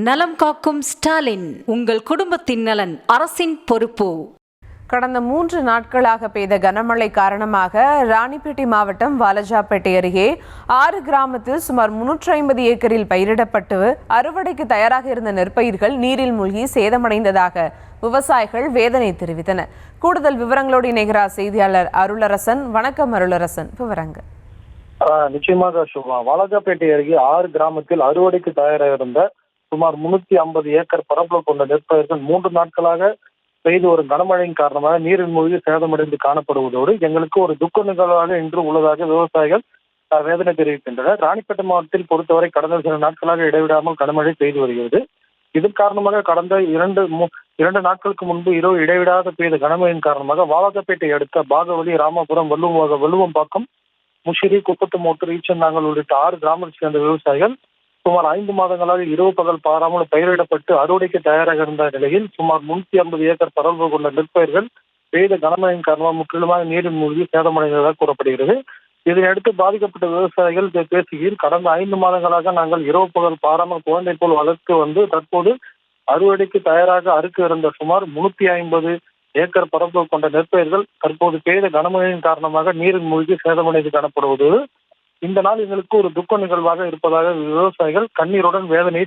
நலம் காக்கும் ஸ்டாலின், உங்கள் குடும்பத்தின் நலன் அரசின் பொறுப்பு. கடந்த 3 நாட்களாக பெய்த கனமழை காரணமாக ராணிப்பேட்டை மாவட்டம் வாலஜாப்பேட்டை அருகே 6 கிராமத்தில் சுமார் 350 ஏக்கரில் பயிரிடப்பட்டு அறுவடைக்கு தயாராக இருந்த நெற்பயிர்கள் நீரில் மூழ்கி சேதமடைந்ததாக விவசாயிகள் வேதனை தெரிவித்தனர். கூடுதல் விவரங்களோடு இணைகிறார் செய்தியாளர் அருளரசன். வணக்கம் அருளரசன், விவரங்கள். நிச்சயமாக சுபா. வாலாஜாப்பேட்டை அருகே 6 கிராமத்தில் அறுவடைக்கு தயாராக இருந்த சுமார் 350 ஏக்கர் பரப்பளவு கொண்ட நெற்பயிர்கள் 3 நாட்களாக பெய்து வரும் கனமழையின் காரணமாக நீரில் மூழ்கி சேதமடைந்து காணப்படுவதோடு எங்களுக்கு ஒரு துக்க நிகழ்வாக இன்று உள்ளதாக விவசாயிகள் வேதனை தெரிவிக்கின்றனர். ராணிப்பேட்டை மாவட்டத்தில் பொறுத்தவரை கடந்த சில நாட்களாக இடைவிடாமல் கனமழை பெய்து வருகிறது. இதன் காரணமாக கடந்த 2 நாட்களுக்கு முன்பு இரவு இடைவிடாத பெய்த கனமழையின் காரணமாக வாலாஜாப்பேட்டை அடுத்த பாகவதி, ராமபுரம், வள்ளுவம்பாக்கம், முஷிரி, குப்பத்துமோட்டூர், ஈச்சந்தாங்கல் உள்ளிட்ட 6 கிராமத்தை சேர்ந்த விவசாயிகள் சுமார் 5 மாதங்களாக இரவு பகல் பாராமல் பயிரிடப்பட்டு அறுவடைக்கு தயாராக இருந்த நிலையில் சுமார் 350 ஏக்கர் பரப்பளவு கொண்ட நெற்பயிர்கள் பெய்த கனமழையின் காரணமாக முற்றிலுமாக நீரில் மூழ்கி சேதமடைந்ததாக கூறப்படுகிறது. இதனையடுத்து பாதிக்கப்பட்ட விவசாயிகள் பேசுகையில், கடந்த 5 மாதங்களாக நாங்கள் இரவு பகல் பாராமல் குழந்தை போல் வளர்த்து வந்து தற்போது அறுவடைக்கு தயாராக அறுக்க இருந்த சுமார் 350 ஏக்கர் பரப்பளவு கொண்ட நெற்பயிர்கள் தற்போது பெய்த கனமழையின் காரணமாக நீரில் மூழ்கி சேதமடைந்து காணப்படுவது இந்த நாள் எங்களுக்கு ஒரு துக்க நிகழ்வாக இருப்பதாக விவசாயிகள் கண்ணீருடன் வேதனையை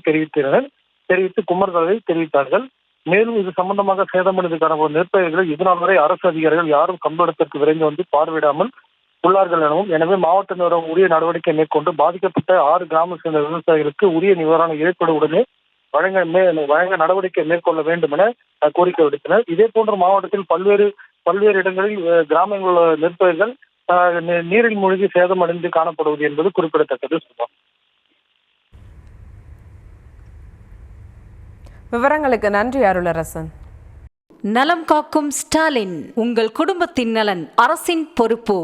தெரிவித்து குமர்களை தெரிவித்தார்கள். மேலும் இது சம்பந்தமாக சேதமடைந்து காணப்படும் நெற்பயிர்களை இதுநாள் வரை அரசு அதிகாரிகள் யாரும் கம்பளத்திற்கு விரைந்து வந்து பார்வையிடாமல் உள்ளார்கள் எனவும், எனவே மாவட்ட நிர்வாகம் உரிய நடவடிக்கை மேற்கொண்டு பாதிக்கப்பட்ட 6 கிராம சேர்ந்த விவசாயிகளுக்கு உரிய நிவாரண ஏற்படுவுடனே வழங்க நடவடிக்கை மேற்கொள்ள வேண்டும் என கோரிக்கை விடுத்தனர். இதே போன்ற மாவட்டத்தில் பல்வேறு இடங்களில் கிராமங்கள் நெற்பயிர்கள் நீரில் மூழ்கி சேதமடைந்து காணப்படுவது என்பது குறிப்பிடத்தக்கது. விவரங்களுக்கு நன்றி அருளரசன். நலம் காக்கும் ஸ்டாலின், உங்கள் குடும்பத்தின் நலன் அரசின் பொறுப்பு.